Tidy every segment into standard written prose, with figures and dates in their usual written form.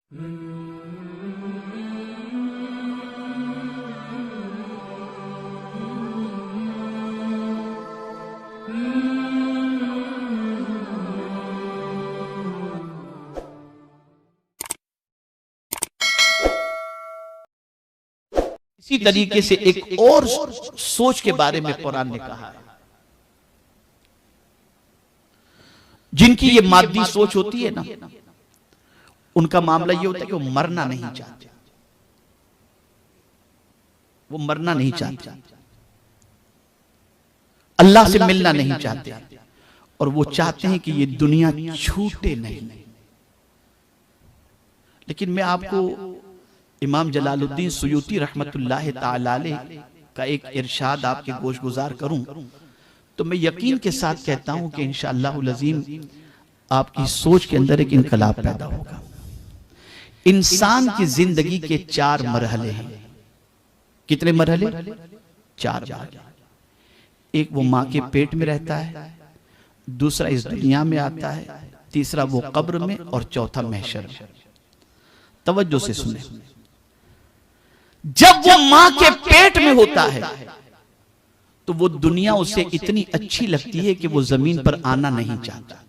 इसी तरीके से एक और सोच के बारे में कुरान ने कहा है। जिनकी ये मादी सोच होती है ना, उनका मामला ये होता है कि वो मरना नहीं चाहते, वो मरना नहीं चाहते, अल्लाह से मिलना नहीं चाहते, और वो चाहते हैं कि ये दुनिया छूटे नहीं। लेकिन मैं आपको इमाम जलालुद्दीन सुयूती रहमतुल्लाह ताला अलैह का एक इरशाद आपके गोश गुजार करूं तो मैं यकीन के साथ कहता हूं कि इंशाअल्लाहुल अज़ीम आपकी सोच के अंदर एक इनकलाब पैदा होगा। इंसान की जिंदगी के 4 मरहले हैं। कितने मरहले? 4 मरहले। एक वो मां के पेट में रहता है, दूसरा इस दुनिया में आता है, तीसरा वो कब्र में, और चौथा महशर में। तवज्जो से सुने। जब वो मां के पेट में होता है तो वो दुनिया उसे इतनी अच्छी लगती है कि वो जमीन पर आना नहीं चाहता।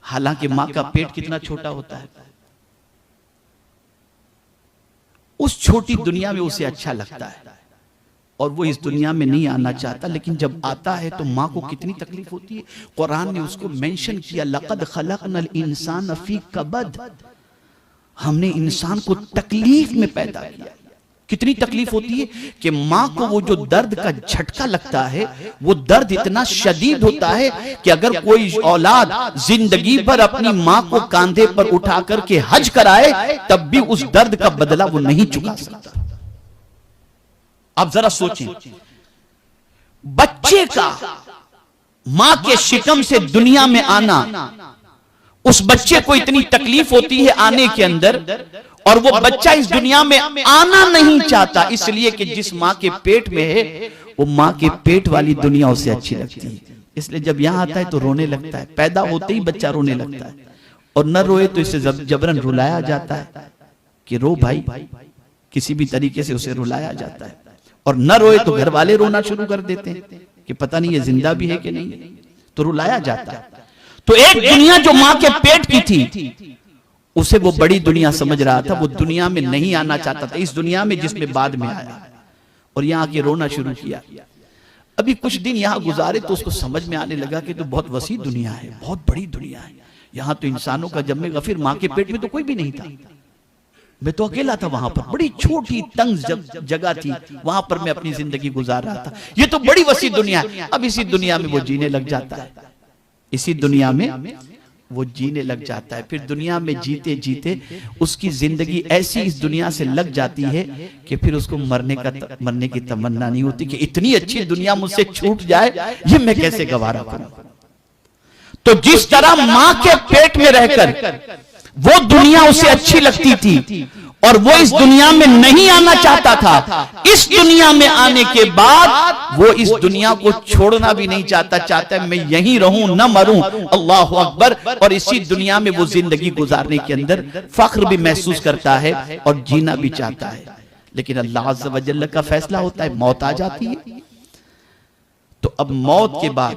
हालांकि मां का पेट कितना छोटा होता है, उस छोटी दुनिया में उसे अच्छा लगता है और वो इस दुनिया में नहीं आना चाहता। लेकिन जब आता है तो मां को कितनी तकलीफ होती है। कुरान ने उसको मेंशन किया, लक़द खलक़नल इंसान फी कबद, हमने इंसान को तकलीफ में पैदा किया। कितनी तकलीफ होती है कि मां को वो जो दर्द का झटका लगता है, वो दर्द इतना शदीद होता है कि अगर कोई औलाद जिंदगी भर अपनी मां को कांधे पर उठा करके हज कराए तब भी उस दर्द का बदला वो नहीं चुका सकता। आप जरा सोचें, बच्चे का मां के शिकम से दुनिया में आना, उस बच्चे को इतनी तकलीफ होती है आने के अंदर, और वो बच्चा इस दुनिया में आना नहीं चाहता, इसलिए कि जिस मां के पेट में है वो मां के पेट वाली दुनिया उसे अच्छी लगती है। इसलिए जब यहां आता है तो रोने लगता है। पैदा होते ही बच्चा रोने लगता है, और न रोए तो इसे जबरन रुलाया जाता है कि रो भाई, किसी भी तरीके से उसे रुलाया जाता है। और न रोए तो घर वाले रोना शुरू कर देते हैं कि पता नहीं ये जिंदा भी है कि नहीं, तो रुलाया जाता है। तो एक दुनिया जो मां के पेट की थी उसे वो बड़ी दुनिया समझ रहा था, वो दुनिया में नहीं आना चाहता था, इस दुनिया में जिसमें बाद में आया, और यहां आके रोना शुरू किया। अभी कुछ दिन यहां गुजारे तो उसको समझ में आने लगा कि तो बहुत वसी दुनिया है, बहुत बड़ी दुनिया है, यहां तो इंसानों का जन्मेगा। फिर मां के पेट में तो कोई भी नहीं था, मैं तो अकेला था वहां पर, बड़ी छोटी तंग जगह थी, वहां पर मैं अपनी जिंदगी गुजार रहा था। ये तो बड़ी वसी दुनिया है। अब इसी दुनिया में वो जीने लग जाता है, इसी दुनिया में वो जीने लग जाता है। फिर दुनिया में जीते जीते उसकी जिंदगी ऐसी इस दुनिया से लग जाती है कि फिर उसको मरने की तमन्ना नहीं होती कि इतनी अच्छी दुनिया मुझसे छूट जाए, ये मैं कैसे गवारा करूं। तो जिस तरह मां के पेट में रहकर वो दुनिया उसे अच्छी लगती थी और वो इस दुनिया में नहीं आना चाहता था, इस दुनिया में आने के बाद वो इस दुनिया को छोड़ना भी नहीं चाहता, चाहता है मैं यहीं रहूं, न मरूं। अल्लाहु अकबर। और इसी दुनिया में वो जिंदगी गुजारने के अंदर फख्र भी महसूस करता है और जीना भी चाहता है। लेकिन अल्लाह अज़्ज़ व जल्ल का फैसला होता है, मौत आ जाती है। तो अब मौत के बाद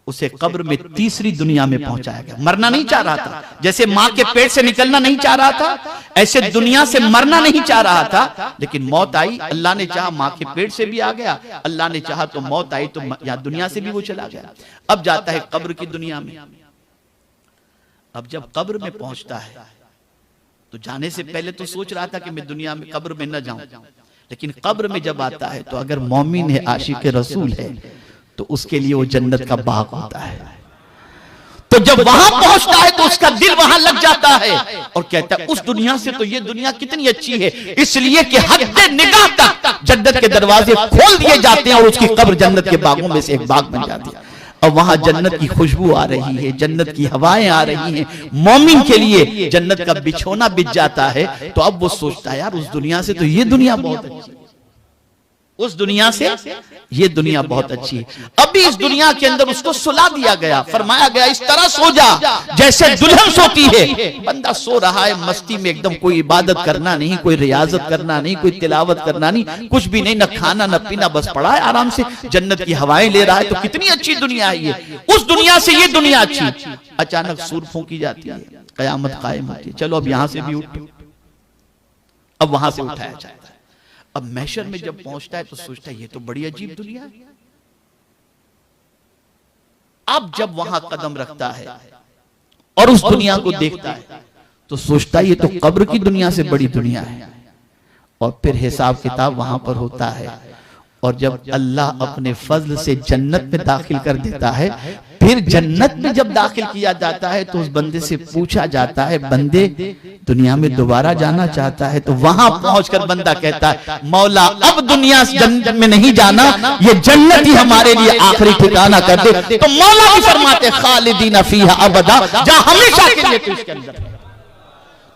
उसे कब्र में तीसरी दुनिया में पहुंचाया गया। मरना नहीं चाह रहा था, जैसे मां के पेट से निकलना नहीं चाह रहा था, ऐसे दुनिया से मरना नहीं चाह रहा था। लेकिन मौत आई, अल्लाह ने चाहा मां के पेट से भी आ गया, अल्लाह ने चाहा तो मौत आई तो यहां दुनिया से भी वो चला गया। अब जाता है कब्र की दुनिया में। अब जब कब्र में पहुंचता है तो जाने से पहले तो सोच रहा था कि मैं दुनिया में कब्र में न जाऊं, लेकिन कब्र में जब आता है तो अगर मोमिन है, आशिक रसूल है, तो उसके लिए वो जन्नत का बाग होता है। तो जब वहां पहुंचता है तो उसका दिल वहां लग जाता है और कहता है उस दुनिया से तो ये दुनिया कितनी अच्छी है, इसलिए कि हद निगाह तक जन्नत के दरवाजे खोल दिए जाते हैं और उसकी कब्र जन्नत के बागों में से एक बाग बन जाती है। अब वहां जन्नत की खुशबू आ रही है, जन्नत की हवाएं आ रही हैं, मोमिन के लिए जन्नत का बिछोना बिछ जाता है। तो अब वो सोचता है यार उस दुनिया से तो ये दुनिया बहुत अच्छी, उस दुनिया से ये दुनिया बहुत अच्छी है। अभी इस दुनिया के अंदर उसको सुला दिया गया, फरमाया गया इस तरह सो जा जैसे दुल्हन सोती है। बंदा सो रहा है मस्ती में एकदम, कोई इबादत करना नहीं, कोई रियाजत करना नहीं, कोई तिलावत करना नहीं, कुछ भी नहीं, न खाना न पीना, बस पड़ा है आराम से, जन्नत की हवाएं ले रहा है। तो कितनी अच्छी दुनिया है ये। उस दुनिया से ये दुनिया अच्छी। अचानक सूर फूंकी जाती है, कयामत कायम होती है, चलो अब यहां से भी उठो। अब वहां से उठाया जाता है। अब महशर में जब पहुंचता है तो सोचता है ये तो बड़ी अजीब दुनिया है। अब जब वहां कदम रखता है और उस दुनिया को देखता है तो सोचता है ये तो कब्र की दुनिया से बड़ी दुनिया है। और फिर हिसाब किताब वहां पर होता है। और जब अल्लाह अपने फजल से जन्नत में दाखिल कर देता है, फिर जन्नत में जब दाखिल किया जाता है तो उस बंदे से पूछा जाता है, बंदे दुनिया में दोबारा जाना चाहता है? तो वहां पहुंचकर बंदा कहता है, मौला अब दुनिया जन्नत में नहीं जाना, ये जन्नत ही हमारे लिए आखिरी ठिकाना कर दे। तो मौला भी फरमाते खालिदीना फीहा अबदा, जा हमेशा के लिए तो इसके अंदर।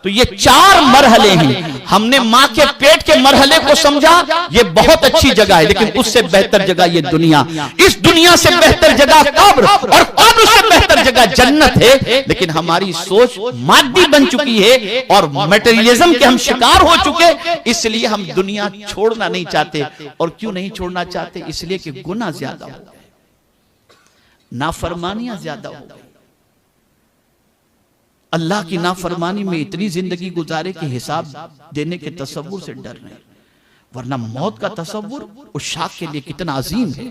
तो ये 4 मरहले हैं। हमने मां के पेट के मरहले को समझा, ये बहुत अच्छी जगह है, लेकिन उससे बेहतर जगह ये दुनिया। इस दुनिया से बेहतर जगह कब्र, और कब्र से बेहतर जगह जन्नत है। लेकिन हमारी सोच मादी बन चुकी है और मटेरियलिज्म के हम शिकार हो चुके, इसलिए हम दुनिया छोड़ना नहीं चाहते। और क्यों नहीं छोड़ना चाहते? इसलिए कि गुनाह ज्यादा हो गए, नाफरमानियां ज्यादा हो गई। अल्लाह की नाफरमानी में इतनी जिंदगी गुजारे कि हिसाब देने के तसव्वुर से डर नहीं। वरना मौत का तसव्वुर उस शाख के लिए कितना अजीम है।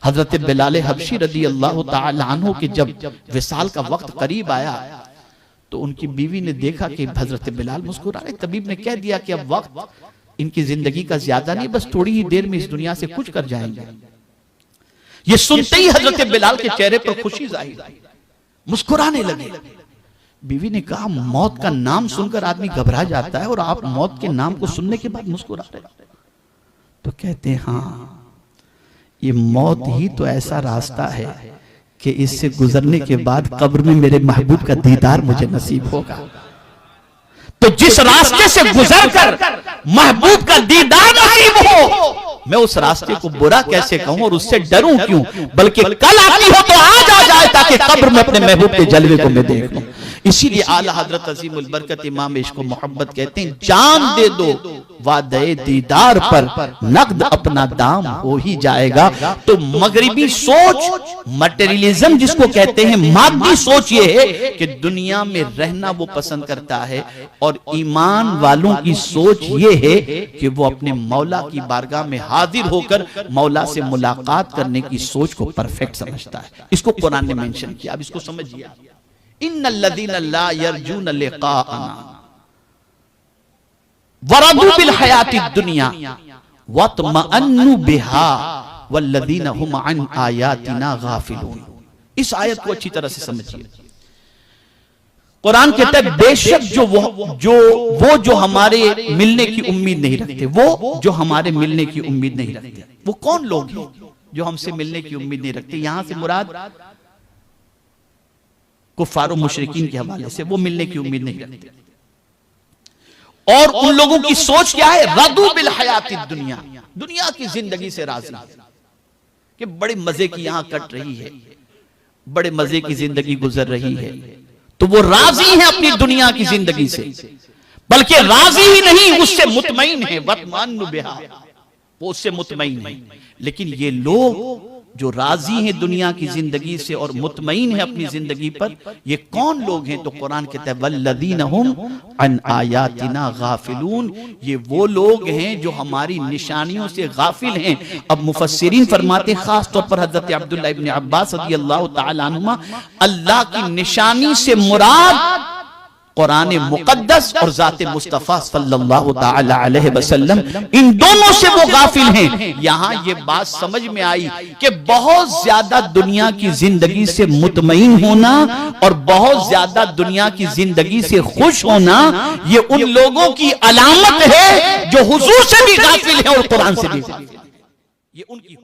हजरत बिलाल हबशी रदी अल्लाह ताला अन्हु के जब विसाल का वक्त करीब आया तो उनकी बीवी ने देखा कि हजरत बिलाल मुस्कुरा रहे। तबीब ने कह दिया कि अब वक्त इनकी जिंदगी का ज्यादा नहीं, बस थोड़ी ही देर में इस दुनिया से कुछ कर जाएंगे। ये सुनते ही हजरत बिलाल के चेहरे पर खुशी जाहिर, मुस्कुराने लगे। बीवी ने कहा, मौत का नाम सुनकर आदमी घबरा जाता है और आप मौत के नाम को सुनने के बाद मुस्कुरा रहे। तो कहते हैं, हाँ, ये मौत ही तो ऐसा रास्ता है कि इससे गुजरने के बाद कब्र में मेरे महबूब का दीदार मुझे नसीब होगा। तो जिस रास्ते से गुजरकर महबूब का दीदार नसीब हो, मैं उस रास्ते को बुरा कैसे कहूं और उससे डरूं क्यों? बल्कि कल आती हो तो आज आ जाए, ताकि कब्र में अपने महबूब के जलवे को मैं देख लूं। इसीलिए आला हजरत अजीमुल बरकत इमाम इश्क व मोहब्बत कहते हैं, जान दे दो वादे दीदार पर, नकद अपना दाम हो ही जाएगा। तो मगरिबी सोच, मटेरियलिज्म जिसको कहते हैं, मादी सोच ये है कि दुनिया में रहना वो पसंद करता है। और ईमान वालों की सोच ये है कि वो अपने मौला की बारगाह में हाजिर होकर मौला से मुलाकात करने की सोच को परफेक्ट समझता है। इसको कुरान ने मेंशन किया। अब इसको समझिए, इन्नल्लज़ीना ला यरजून लिक़ाअना वरदू बिल हयातिद दुनिया वतमअन्नु बिहा वल्लज़ीना हुम अन आयातिना गाफिलून। इस आयत को अच्छी तरह से समझिए। कुरान कहता है, बेशक जो हमारे मिलने की उम्मीद नहीं रखते, वो जो हमारे मिलने की उम्मीद नहीं रखते, वो कौन लोग हैं जो हमसे मिलने की उम्मीद नहीं रखते? यहां से मुराद कुफ्फार मुशरिकीन के हवाले से, वो मिलने की उम्मीद नहीं रखते। और उन लोगों की सोच क्या है? रदू बिल हयातिद दुनिया, दुनिया की जिंदगी से राजी कि बड़े मजे की यहां कट रही है, बड़े मजे की जिंदगी गुजर रही है। तो वो राजी है अपनी दुनिया की जिंदगी से, बल्कि राजी ही नहीं, उससे मुतमईन है। वतमअन्नु बिहा, वो उससे मुतमईन है। लेकिन ये लोग जो राजी हैं दुनिया की जिंदगी से और मुतमईन है अपनी जिंदगी पर, ये कौन लोग हैं? तो कुरान कहता है, वल्लज़ीना हुम अन आयातिना गाफिलून, ये वो लोग हैं जो हमारी निशानियों से गाफिल हैं। अब मुफस्सिरीन फरमाते हैं, खास तौर पर हजरत अब्दुल्लाह इब्न अब्बास रज़ियल्लाहु ताला अन्हुमा, अल्लाह की निशानी से मुराद कुरान मुकद्दस और ज़ाते मुस्तफा सल्लल्लाहु ताला अलैहि वसल्लम, इन दोनों से वो गाफिल हैं। यहां ये बात समझ में आई कि बहुत ज्यादा दुनिया की जिंदगी से मुतमईन होना और बहुत ज्यादा दुनिया की जिंदगी से खुश होना, ये उन लोगों की अलामत है जो हुजूर से भी गाफिल है और कुरान से भी गाफिल है। ये उनकी